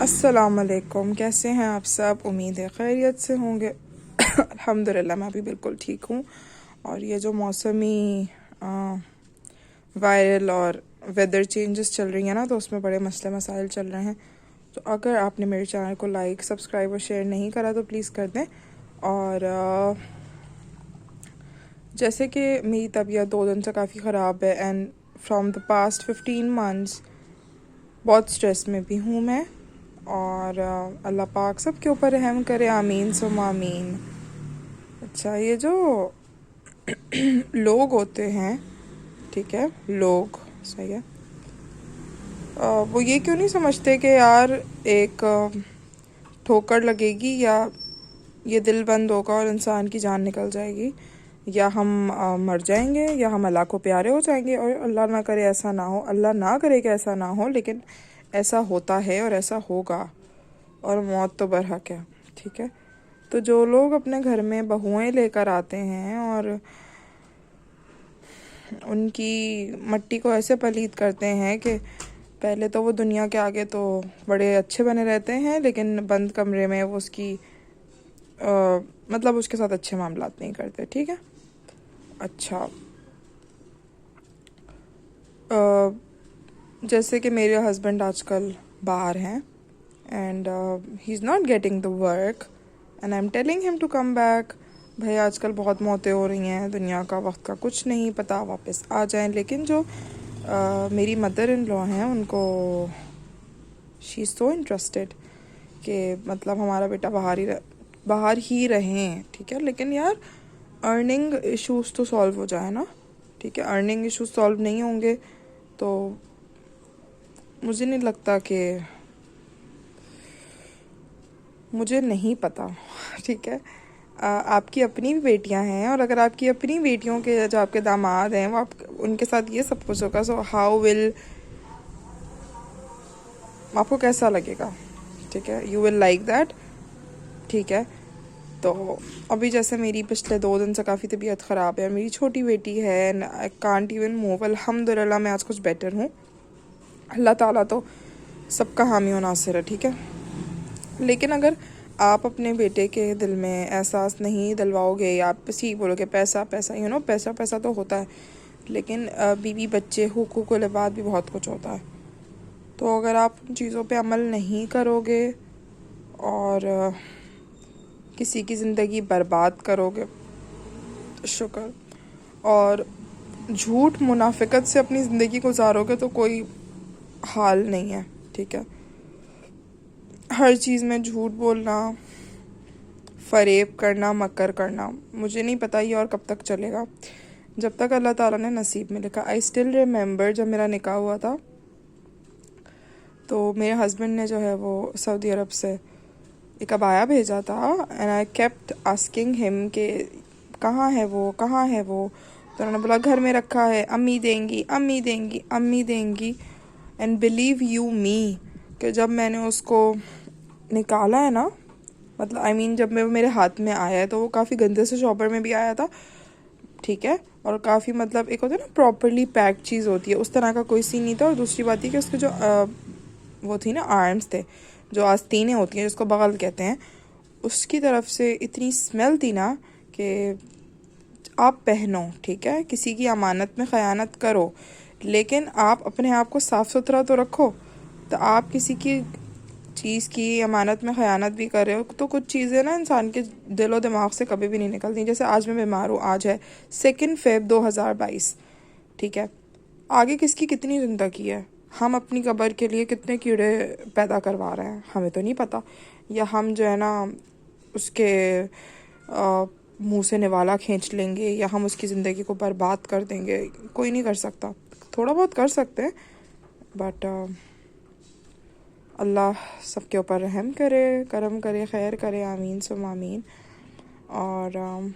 अस्सलामुअलैकुम, कैसे हैं आप सब। उम्मीद है खैरियत से होंगे। अल्हम्दुलिल्लाह मैं भी बिल्कुल ठीक हूँ। और ये जो मौसमी वायरल और वेदर चेंजेस चल रही हैं ना, तो उसमें बड़े मसले मसाइल चल रहे हैं। तो अगर आपने मेरे चैनल को लाइक, सब्सक्राइब और शेयर नहीं करा तो प्लीज़ कर दें। और जैसे कि मेरी तबीयत 2 दिन से काफ़ी ख़राब है and from the past 15 months बहुत स्ट्रेस में भी हूँ मैं। और अल्लाह पाक सब के ऊपर रहम करे, आमीन सुम आमीन। अच्छा, ये जो लोग होते हैं, ठीक है, लोग सही है, वो ये क्यों नहीं समझते कि यार एक ठोकर लगेगी या ये दिल बंद होगा और इंसान की जान निकल जाएगी, या हम मर जाएंगे, या हम अल्लाह को प्यारे हो जाएंगे। और अल्लाह ना करे ऐसा ना हो, अल्लाह ना करे कि ऐसा ना हो, लेकिन ऐसा होता है और ऐसा होगा। और मौत तो बरहक है, ठीक है। तो जो लोग अपने घर में बहुएं लेकर आते हैं और उनकी मट्टी को ऐसे पलीत करते हैं कि पहले तो वो दुनिया के आगे तो बड़े अच्छे बने रहते हैं, लेकिन बंद कमरे में वो उसकी मतलब उसके साथ अच्छे मामलात नहीं करते, ठीक है। अच्छा, जैसे कि मेरे हस्बैंड आजकल बाहर हैं and he is not getting the work and I am telling him to come back. भाई आजकल बहुत मौतें हो रही हैं, दुनिया का वक्त का कुछ नहीं पता, वापस आ जाएं। लेकिन जो मेरी मदर इन लॉ हैं, उनको शी इज़ सो इंटरेस्टेड कि मतलब हमारा बेटा बाहर ही रहें, ठीक है। लेकिन यार अर्निंग इश्यूज तो सॉल्व हो जाए ना, ठीक है। अर्निंग इश्यूज सॉल्व नहीं होंगे तो मुझे नहीं लगता कि, मुझे नहीं पता, ठीक है। आपकी अपनी भी बेटियां हैं, और अगर आपकी अपनी बेटियों के जो आपके दामाद हैं वो आप उनके साथ ये सब कुछ होगा, सो हाउ विल, आपको कैसा लगेगा, ठीक है। यू विल लाइक दैट, ठीक है। तो अभी जैसे मेरी पिछले 2 दिन से काफ़ी तबीयत ख़राब है, मेरी छोटी बेटी है and I can't even move. अल्हम्दुलिल्लाह मैं आज कुछ बेटर हूँ, अल्लाह ताला तो सबका हामी और नासिर है, ठीक है। लेकिन अगर आप अपने बेटे के दिल में एहसास नहीं दिलवाओगे, या आप बस ही बोलोगे पैसा पैसा, पैसा पैसा तो होता है, लेकिन बीवी बच्चे हुकूक लिबाद भी बहुत कुछ होता है। तो अगर आप उन चीज़ों पे अमल नहीं करोगे और किसी की ज़िंदगी बर्बाद करोगे, शुक्र, और झूठ मुनाफिकत से अपनी ज़िंदगी गुजारोगे तो कोई हाल नहीं है, ठीक है। हर चीज़ में झूठ बोलना, फ़रेब करना, मकर करना, मुझे नहीं पता ये और कब तक चलेगा, जब तक अल्लाह ताला ने नसीब में लिखा। आई स्टिल रिमेंबर जब मेरा निकाह हुआ था, तो मेरे हस्बैंड ने जो है वो सऊदी अरब से एक अबाया भेजा था and I kept asking him कि कहाँ है वो, कहाँ है वो। तो उन्होंने बोला घर में रखा है, अम्मी देंगी, अम्मी देंगी, अम्मी देंगी। एंड बिलीव यू मी कि जब मैंने उसको निकाला है ना, मतलब आई मीन जब मैं मेरे हाथ में आया है, तो वो काफ़ी गंदे से शॉपर में भी आया था, ठीक है। और काफ़ी मतलब एक होता है ना प्रॉपरली पैक्ड चीज़ होती है, उस तरह का कोई सीन नहीं था। और दूसरी बात थी कि उसके जो वो थी ना आर्म्स थे, जो आस्तीनें होती हैं जिसको बगल कहते हैं, उसकी तरफ से इतनी स्मेल थी ना कि आप पहनो, ठीक है, किसी की अमानत में ख़यानत करो, लेकिन आप अपने आप को साफ़ सुथरा तो रखो। तो आप किसी की चीज़ की अमानत में ख़यानत भी कर रहे हो, तो कुछ चीज़ें ना इंसान के दिलो दिमाग से कभी भी नहीं निकलती। जैसे आज मैं बीमार हूँ, आज है 2 फ़रवरी 2022, ठीक है। आगे किसकी कितनी ज़िंदगी है, हम अपनी कब्र के लिए कितने कीड़े पैदा करवा रहे हैं, हमें तो नहीं पता। या हम जो है ना उसके मुंह से निवाला खींच लेंगे, या हम उसकी ज़िंदगी को बर्बाद कर देंगे, कोई नहीं कर सकता। थोड़ा बहुत कर सकते हैं, बट अल्लाह सबके ऊपर रहम करे, करम करे, खैर करे, आमीन सुम आमीन। और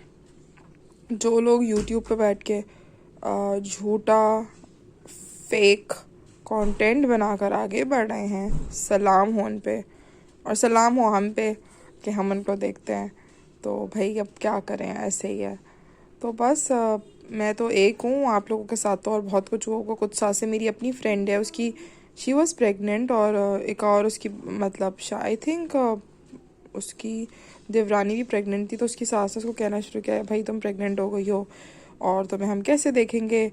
जो लोग यूट्यूब पे बैठ के झूठा फेक कंटेंट बनाकर आगे बढ़ रहे हैं, सलाम हो उन पे और सलाम हो हम पे कि हम उनको देखते हैं। तो भाई अब क्या करें, ऐसे ही है। तो बस मैं तो एक हूँ, आप लोगों के साथ तो और बहुत कुछ होगा। कुछ साथ से मेरी अपनी फ्रेंड है, उसकी शी वॉज प्रेग्नेंट, और एक और उसकी मतलब आई थिंक उसकी देवरानी भी प्रेग्नेंट थी, तो उसकी सास ने उसको कहना शुरू किया, भाई तुम प्रेग्नेंट हो गई हो और तुम्हें हम कैसे देखेंगे।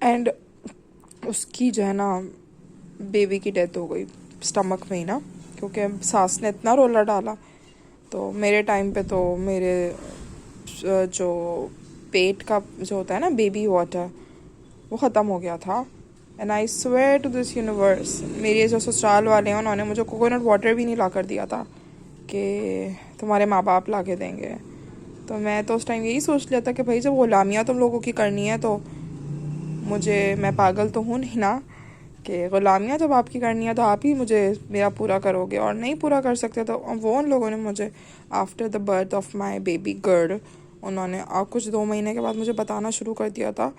एंड उसकी जो है ना बेबी की डेथ हो गई स्टमक में ही ना, क्योंकि सास ने इतना रोला डाला। तो मेरे टाइम पे तो मेरे जो पेट का जो होता है ना बेबी वाटर, वो ख़त्म हो गया था। And I swear to this universe, मेरे जो ससुराल वाले हैं उन्होंने मुझे कोकोनट वाटर भी नहीं ला कर दिया था कि तुम्हारे माँ बाप ला के देंगे। तो मैं तो उस टाइम यही सोच लिया था कि भाई जब ग़ुलामियाँ तुम लोगों की करनी है तो मैं पागल तो हूँ नहीं ना कि ग़ुलामियाँ जब आपकी करनी है तो आप ही मुझे मेरा पूरा करोगे, और नहीं पूरा कर सकते तो वो उन लोगों ने मुझे after the birth of my baby girl उन्होंने कुछ 2 महीने के बाद मुझे बताना शुरू कर दिया था।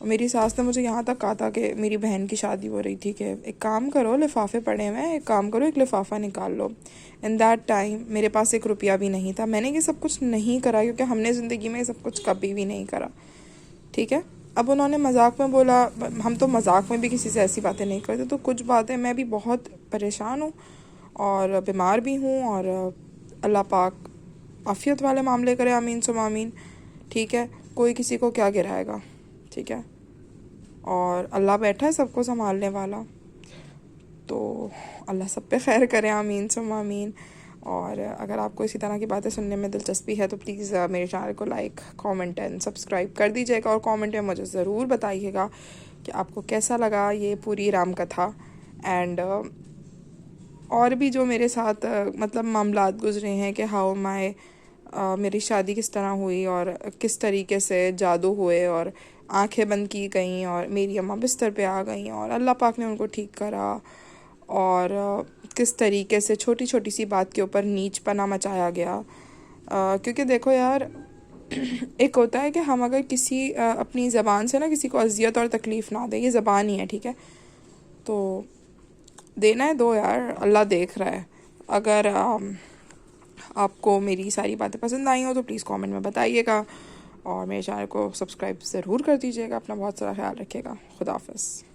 मेरी सास ने मुझे यहाँ तक कहा था कि मेरी बहन की शादी हो रही थी कि एक काम करो, लिफाफे पड़े हुए हैं, एक काम करो एक लिफाफा निकाल लो। इन दैट टाइम मेरे पास 1 रुपया भी नहीं था। मैंने ये सब कुछ नहीं करा क्योंकि हमने ज़िंदगी में ये सब कुछ कभी भी नहीं करा, ठीक है। अब उन्होंने मजाक में बोला, हम तो मजाक में भी किसी से ऐसी बातें नहीं करते, तो कुछ बातें मैं भी बहुत परेशान हूँ और बीमार भी हूँ, और अल्लाह पाक आफियत वाले मामले करे, आमीन सुम आमीन, ठीक है। कोई किसी को क्या गिराएगा, ठीक है, और अल्लाह बैठा है सबको संभालने वाला, तो अल्लाह सब पे खैर करे, आमीन सुम आमीन। और अगर आपको इसी तरह की बातें सुनने में दिलचस्पी है तो प्लीज़ मेरे चैनल को लाइक कमेंट एंड सब्सक्राइब कर दीजिएगा, और कमेंट में मुझे ज़रूर बताइएगा कि आपको कैसा लगा ये पूरी राम कथा। एंड और भी जो मेरे साथ मतलब मामलात गुजरे हैं कि हाउ माय मेरी शादी किस तरह हुई और किस तरीके से जादू हुए और आंखें बंद की गईं और मेरी अम्मा बिस्तर पे आ गईं और अल्लाह पाक ने उनको ठीक करा, और किस तरीके से छोटी छोटी सी बात के ऊपर नीचपना मचाया गया। क्योंकि देखो यार, एक होता है कि हम अगर किसी अपनी ज़बान से ना किसी को अजियत और तकलीफ़ ना दें, ये ज़बान ही है, ठीक है, तो देना है दो यार, अल्लाह देख रहा है। अगर आपको मेरी सारी बातें पसंद आई हो तो प्लीज़ कमेंट में बताइएगा, और मेरे चैनल को सब्सक्राइब ज़रूर कर दीजिएगा। अपना बहुत सारा ख्याल रखिएगा। खुदा हाफ़िज़।